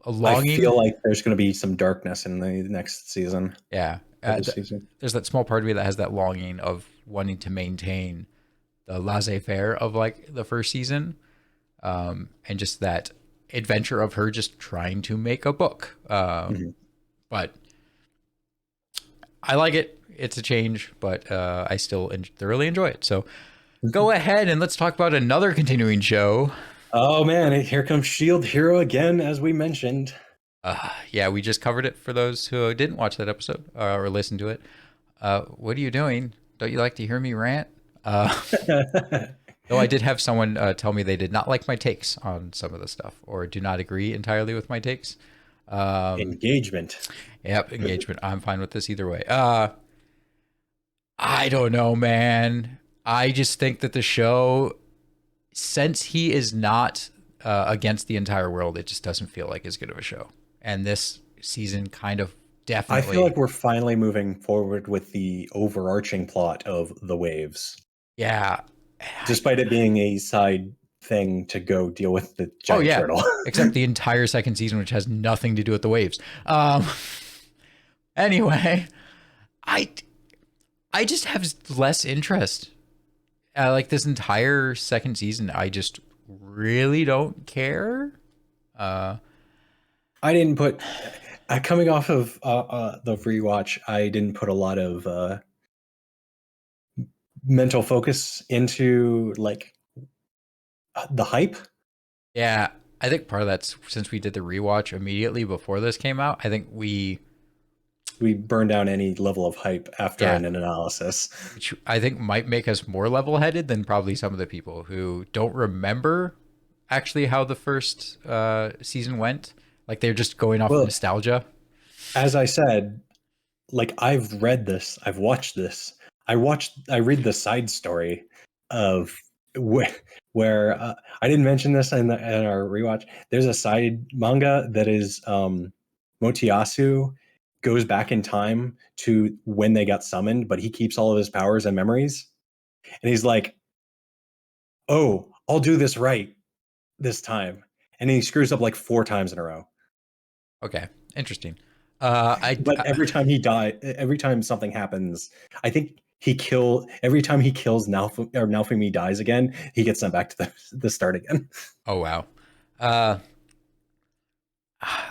I longing. feel like there's going to be some darkness in the next season Yeah. or this season. There's that small part of me that has that longing of wanting to maintain the laissez-faire of like the first season, and just that adventure of her just trying to make a book. Mhm. But I like it. It's a change, but I still thoroughly enjoy it. So go ahead and let's talk about another continuing show. Oh man, here comes Shield Hero again, as we mentioned. Yeah, we just covered it for those who didn't watch that episode or listen to it. What are you doing? Don't you like to hear me rant? Though I did have someone tell me they did not like my takes on some of the stuff or do not agree entirely with my takes. Engagement. Yep, engagement. I'm fine with this either way. I don't know, man. I just think that the show, since he is not against the entire world, it just doesn't feel like as good of a show. And this season kind of I feel definitely, like we're finally moving forward with the overarching plot of the waves, yeah. despite it being a side thing to go deal with the Oh giant yeah, turtle. except the entire second season, which has nothing to do with the waves. Anyway, I I just have less interest. Like this entire second season, I just really don't care. Uh, I didn't put coming off of the rewatch. I didn't put a lot of mental focus into like the hype. yeah, I think part of that's since we did the rewatch immediately before this came out. I think We burn down any level of hype after yeah, an analysis. which I think might make us more level-headed than probably some of the people who don't remember actually how the first season went. Like they're just going off Well, nostalgia. as I said, like I've read this, I've watched this. I read the side story of where I didn't mention this in our rewatch. There's a side manga that is Motiyasu goes back in time to when they got summoned, but he keeps all of his powers and memories. And he's like, "Oh, I'll do this right this time." And he screws up like 4 times in a row. Okay, interesting. I But every time something happens, I think every time he kills Naofumi dies again, he gets sent back to the start again. oh wow. Uh,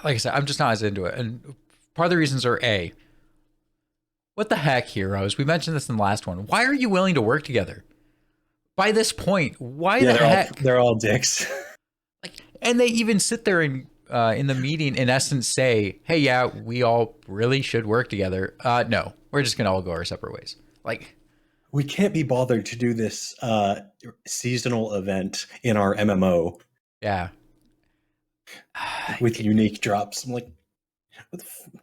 like I said, I'm just not as into it, and part of the reasons are a what the heck, heroes? We mentioned this in the last one. Why are you willing to work together? By this point, why Yeah, the heck? they're all dicks. Like, and they even sit there in the meeting, in essence, say, "Hey, yeah, we all really should work together." No, we're just gonna all go our separate ways. Like, We can't be bothered to do this seasonal event in our MMO yeah, with unique drops. I'm like, what the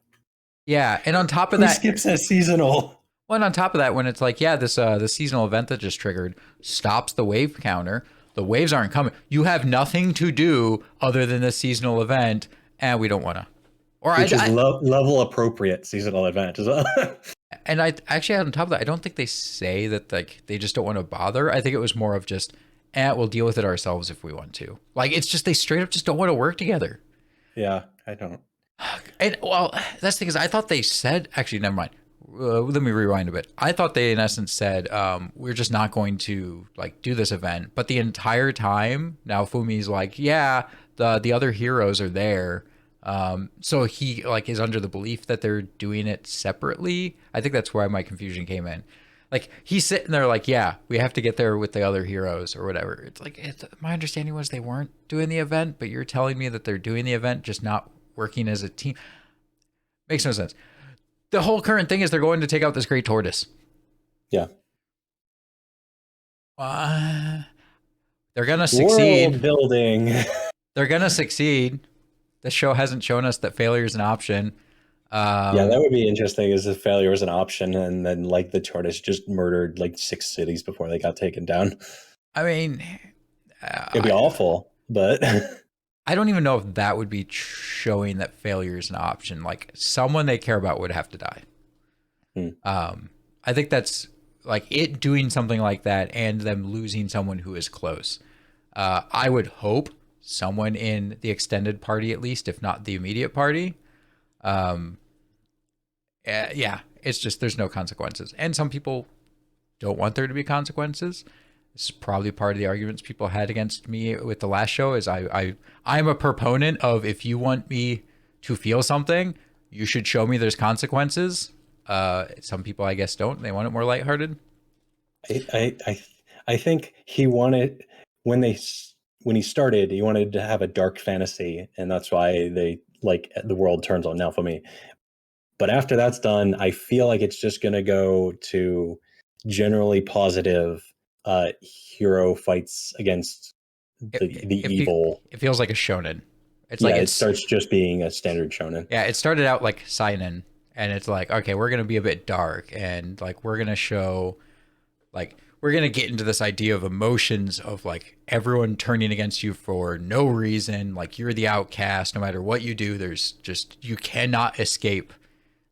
yeah. And on top of who that, skips a seasonal? well, and on top of that, when it's like, yeah, this seasonal event that just triggered stops the wave counter. The waves aren't coming. You have nothing to do other than this seasonal event, and we don't want to. Or Which is level appropriate seasonal event as well. and I actually on top of that, I don't think they say that like they just don't want to bother. I think it was more of just, we'll deal with it ourselves if we want to. Like it's just they straight up just don't want to work together. Yeah, I don't. And well, that's the thing is I thought they said actually never mind. Let me rewind a bit. I thought they in essence said we're just not going to like do this event, but the entire time now Fumi's like, yeah, the other heroes are there. So he like is under the belief that they're doing it separately. I think that's where my confusion came in. Like he's sitting there like, yeah, we have to get there with the other heroes or whatever. It's like my understanding was they weren't doing the event, but you're telling me that they're doing the event, just not working as a team. Makes no sense. The whole current thing is they're going to take out this great tortoise. Yeah. They're gonna succeed. World building. They're gonna succeed. The show hasn't shown us that failure is an option. Yeah, that would be interesting. Is if failure was an option, and then like the tortoise just murdered like 6 cities before they got taken down. I mean, It'd be awful, but I don't even know if that would be showing that failure is an option. Like someone they care about would have to die. I think that's like it doing something like that and them losing someone who is close. I would hope someone in the extended party, at least, if not the immediate party. Yeah, it's just there's no consequences. And some people don't want there to be consequences. This is probably part of the arguments people had against me with the last show is I'm a proponent of if you want me to feel something, you should show me there's consequences. Some people, I guess, don't. They want it more lighthearted. I think he wanted when he started, he wanted to have a dark fantasy, and that's why they like the world turns on Naofumi. But after that's done, I feel like it's just going to go to generally positive hero fights against the evil. It feels like a shonen. It's like it starts just being a standard shonen. Yeah, it started out like seinen, and it's like, okay, we're gonna be a bit dark, and like we're gonna show, like we're gonna get into this idea of emotions of like everyone turning against you for no reason. Like you're the outcast, no matter what you do. There's just you cannot escape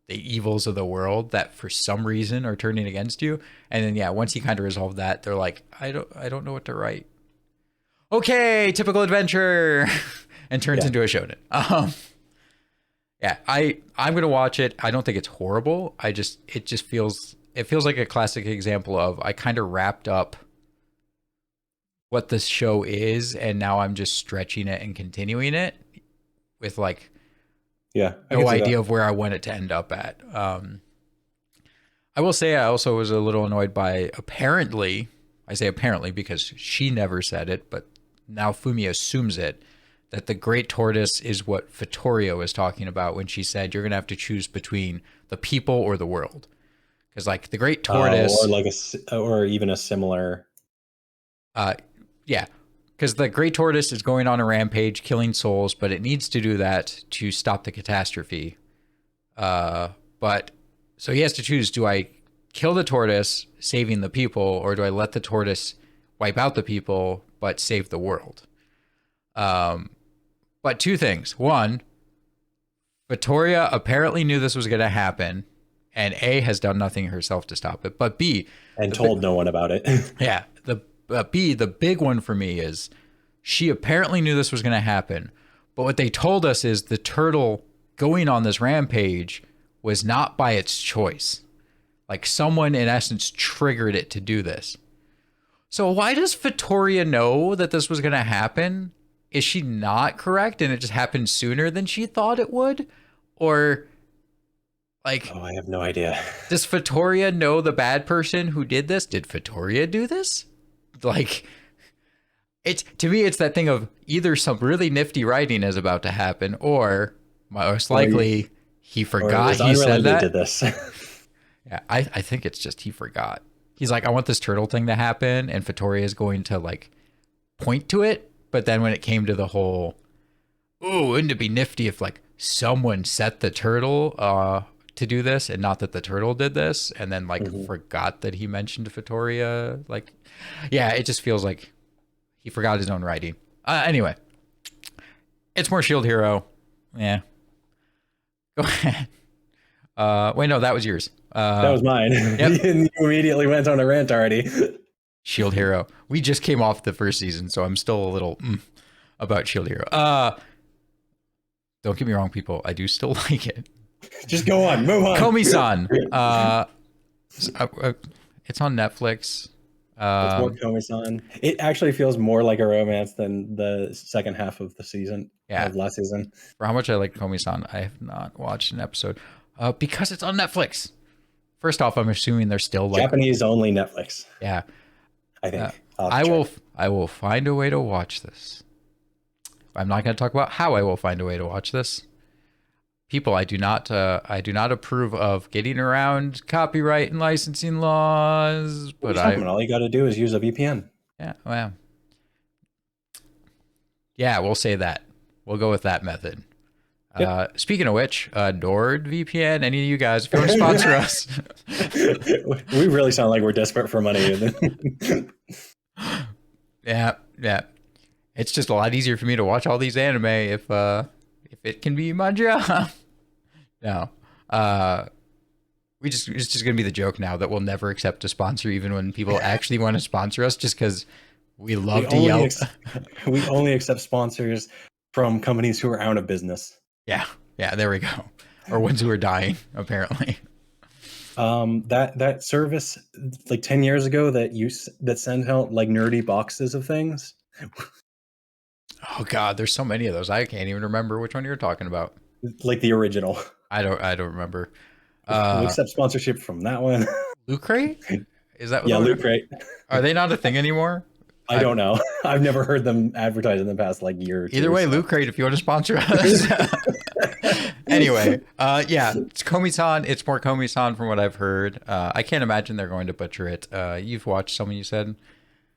the evils of the world that for some reason are turning against you. And then yeah, once you kind of resolve that, they're like, I don't know what to write. Okay, typical adventure, and turns into a shonen. Yeah, I'm gonna watch it. I don't think it's horrible. It just feels like a classic example of I kind of wrapped up what this show is, and now I'm just stretching it and continuing it with like no idea of where I want it to end up at. I will say I also was a little annoyed by apparently, I say apparently because she never said it, but now Fumi assumes it, that the Great Tortoise is what Vittoria was talking about when she said you're going to have to choose between the people or the world. Because like the Great Tortoise... or even a similar... yeah. Because the Great Tortoise is going on a rampage, killing souls, but it needs to do that to stop the catastrophe. But so he has to choose: do I kill the tortoise, saving the people, or do I let the tortoise wipe out the people but save the world? But two things: one, Vittoria apparently knew this was going to happen, and A, has done nothing herself to stop it. But B, and told no one about it. Yeah. B, the big one for me is she apparently knew this was going to happen, but what they told us is the turtle going on this rampage was not by its choice. Like someone in essence triggered it to do this. So why does Vittoria know that this was going to happen? Is she not correct and it just happened sooner than she thought it would? Or like... Oh, I have no idea. Does Vittoria know the bad person who did this? Did Vittoria do this? Like, it's to me, it's that thing of either some really nifty writing is about to happen, or most likely he forgot he said that. Did this. Yeah, I think it's just he forgot. He's like, I want this turtle thing to happen, and Vittoria is going to like point to it, but then when it came to the whole, ooh, wouldn't it be nifty if like someone set the turtle to do this and not that the turtle did this, and then like forgot that he mentioned Vittoria. Like, yeah, it just feels like he forgot his own writing. Anyway, it's more Shield Hero. Yeah, go ahead. Wait, no, that was yours. That was mine. Yep. You immediately went on a rant already. Shield Hero. We just came off the first season, so I'm still a little about Shield Hero. Don't get me wrong, people. I do still like it. Just go on. Move on. Komi-san. It's on Netflix. It's more Komi-san. It actually feels more like a romance than the second half of the season. Yeah. of last season. For how much I like Komi-san, I have not watched an episode because it's on Netflix. First off, I'm assuming they're still like Japanese only Netflix, yeah. I think. I will find a way to watch this. I'm not going to talk about how I will find a way to watch this. People, I do not approve of getting around copyright and licensing laws, but all you got to do is use a VPN. Yeah, well, yeah, we'll say that. We'll go with that method. Yep. Speaking of which, NordVPN, any of you guys, if you want to sponsor us. We really sound like we're desperate for money. Yeah. It's just a lot easier for me to watch all these anime if it can be my job. No. It's just going to be the joke now that we'll never accept a sponsor even when people actually want to sponsor us just because we love to yell. We only accept sponsors from companies who are out of business. Yeah, there we go. Or ones who are dying, apparently. That service like 10 years ago that sent out like nerdy boxes of things. Oh God, there's so many of those. I can't even remember which one you're talking about. Like the original. I don't remember. We accept sponsorship from that one. Loot Crate? Is that what Loot Crate? Are they not a thing anymore? I don't know. I've never heard them advertise in the past like year or two. Either way, so. Loot Crate if you want to sponsor us. Anyway, it's Komi-san. It's more Komi-san from what I've heard. I can't imagine they're going to butcher it. You've watched some, you said?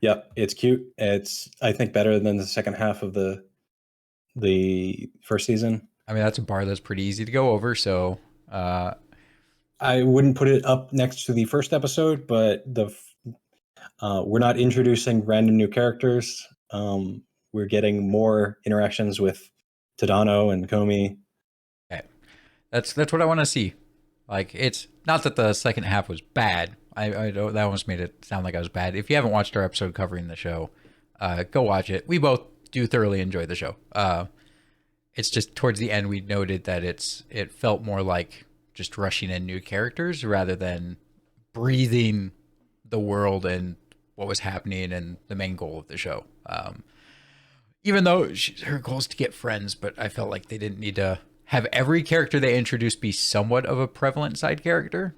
Yep, it's cute. It's, I think, better than the second half of the first season. I mean, that's a bar that's pretty easy to go over, so... I wouldn't put it up next to the first episode, but we're not introducing random new characters. We're getting more interactions with Tadano and Komi. Okay. That's what I want to see. Like, it's not that the second half was bad. I don't, that almost made it sound like I was bad. If you haven't watched our episode covering the show, go watch it. We both do thoroughly enjoy the show. It's just towards the end we noted that it felt more like just rushing in new characters rather than breathing the world and what was happening and the main goal of the show. Even though her goal is to get friends, but I felt like they didn't need to have every character they introduced be somewhat of a prevalent side character.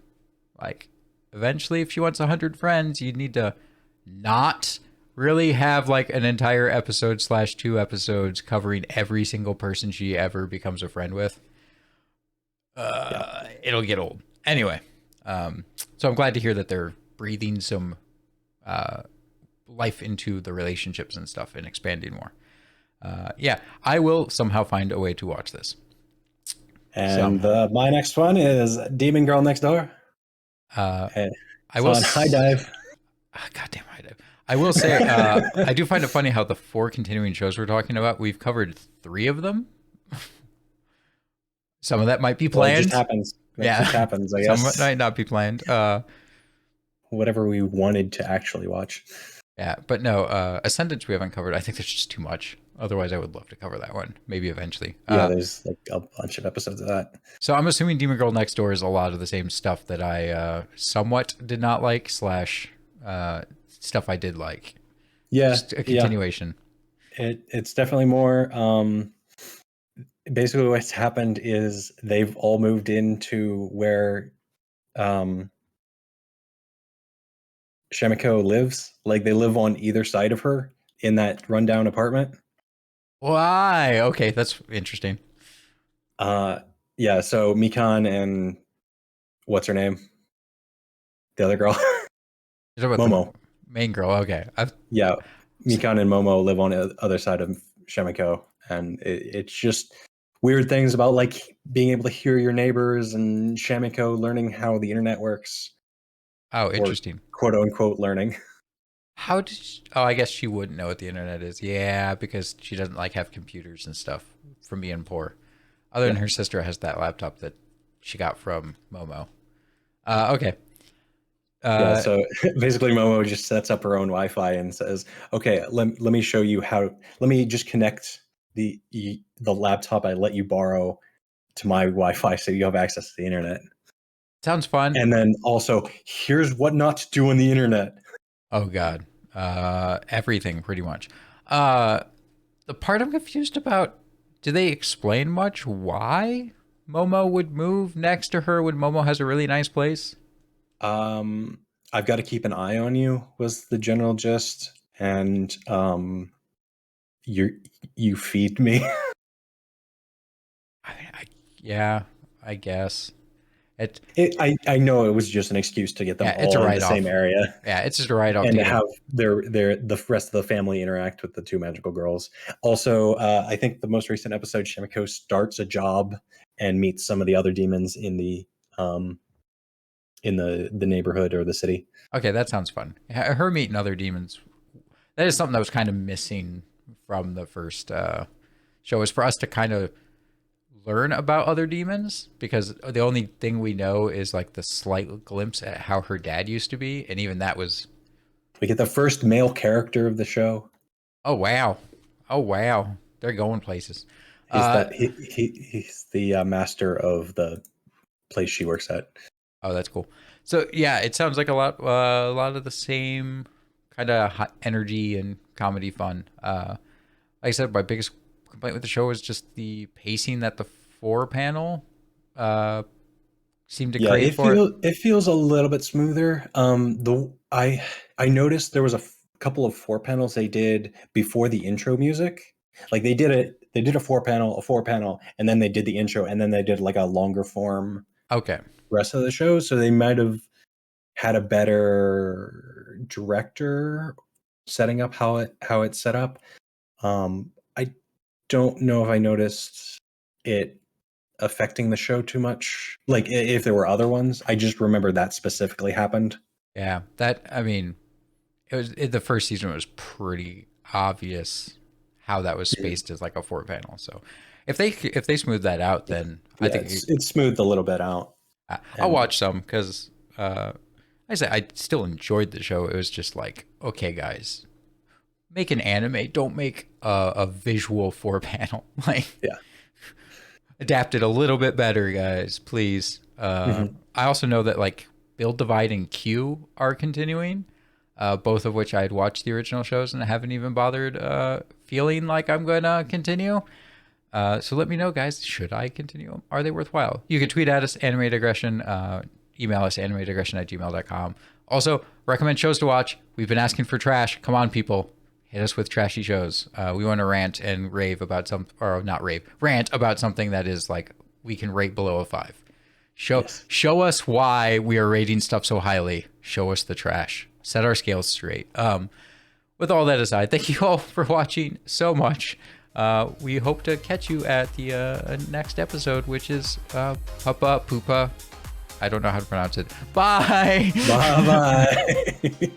Like, eventually, if she wants 100 friends, you need to not really have like an entire episode / 2 episodes covering every single person she ever becomes a friend with. It'll get old. Anyway, so I'm glad to hear that they're breathing some life into the relationships and stuff and expanding more. I will somehow find a way to watch this. And my next one is Demon Girl Next Door. I will High Dive. Goddamn High Dive. I will say, I do find it funny how the 4 continuing shows we're talking about, we've covered 3 of them. Some of that might be planned. It just happens. It just happens, I guess. Some might not be planned. Whatever we wanted to actually watch. Yeah, but no, Ascendance we haven't covered. I think there's just too much. Otherwise, I would love to cover that one. Maybe eventually. There's like a bunch of episodes of that. So I'm assuming Demon Girl Next Door is a lot of the same stuff that I somewhat did not like / stuff I did like. Yeah. Just a continuation. Yeah. It's definitely more... basically what's happened is they've all moved into where Shemiko lives. Like, they live on either side of her in that rundown apartment. Why? Okay, that's interesting. So Mikan and what's her name? The other girl? Momo. Main girl, okay. Mikan and Momo live on the other side of Shemiko, and it's just weird things about like being able to hear your neighbors and Shemiko learning how the internet works. Oh, interesting. Quote unquote learning. How did I guess she wouldn't know what the internet is. Yeah, because she doesn't like have computers and stuff from being poor. Other than her sister has that laptop that she got from Momo. Okay. So basically Momo just sets up her own Wi-Fi and says, okay, let me show you let me just connect the laptop I let you borrow to my Wi-Fi so you have access to the internet. Sounds fun. And then also, here's what not to do on the internet. Oh God. Everything pretty much. The part I'm confused about, do they explain much why Momo would move next to her when Momo has a really nice place? I've got to keep an eye on you was the general gist, and you feed me. I mean, yeah, I guess it. I know it was just an excuse to get them Yeah, it's a all in the write-off. same area. Yeah, it's just a write-off. And to have the rest of the family interact with the two magical girls. Also, I think the most recent episode, Shimiko starts a job and meets some of the other demons in the neighborhood or the city. Okay, that sounds fun. Her meeting other demons. That is something that was kind of missing from the first show, is for us to kind of learn about other demons, because the only thing we know is like the slight glimpse at how her dad used to be, and even that was. We get the first male character of the show. Oh wow, they're going places. He's the master of the place she works at. Oh, that's cool. So yeah, it sounds like a lot of the same kind of energy and comedy fun. Like I said, my biggest complaint with the show is just the pacing that the 4-panel seemed to create for it. It feels a little bit smoother. I noticed there was a couple of 4-panels they did before the intro music. Like they did a 4-panel, and then they did the intro, and then they did like a longer form. Okay. Rest of the show, so they might have had a better director setting up how it's set up. I don't know if I noticed it affecting the show too much. Like if there were other ones, I just remember that specifically happened. Yeah, I mean, the first season was pretty obvious how that was spaced as like a 4-panel. So if they smooth that out, then I think it's smoothed a little bit out. I'll watch some, because I say I still enjoyed the show. It was just like, okay, guys, make an anime. Don't make a visual 4-panel. Like, yeah, adapt it a little bit better, guys, please. I also know that like Build, Divide, and Q are continuing, both of which I had watched the original shows and I haven't even bothered feeling like I'm gonna continue. So let me know, guys. Should I continue? Are they worthwhile? You can tweet at us, Animated Aggression. Email us, animatedAggression@gmail.com. Also, recommend shows to watch. We've been asking for trash. Come on, people. Hit us with trashy shows. We want to rant and rave about rant about something that is like we can rate below a 5. Show us why we are rating stuff so highly. Show us the trash. Set our scales straight. With all that aside, thank you all for watching so much. We hope to catch you at the next episode, which is Papa Poopa. I don't know how to pronounce it. Bye. Bye.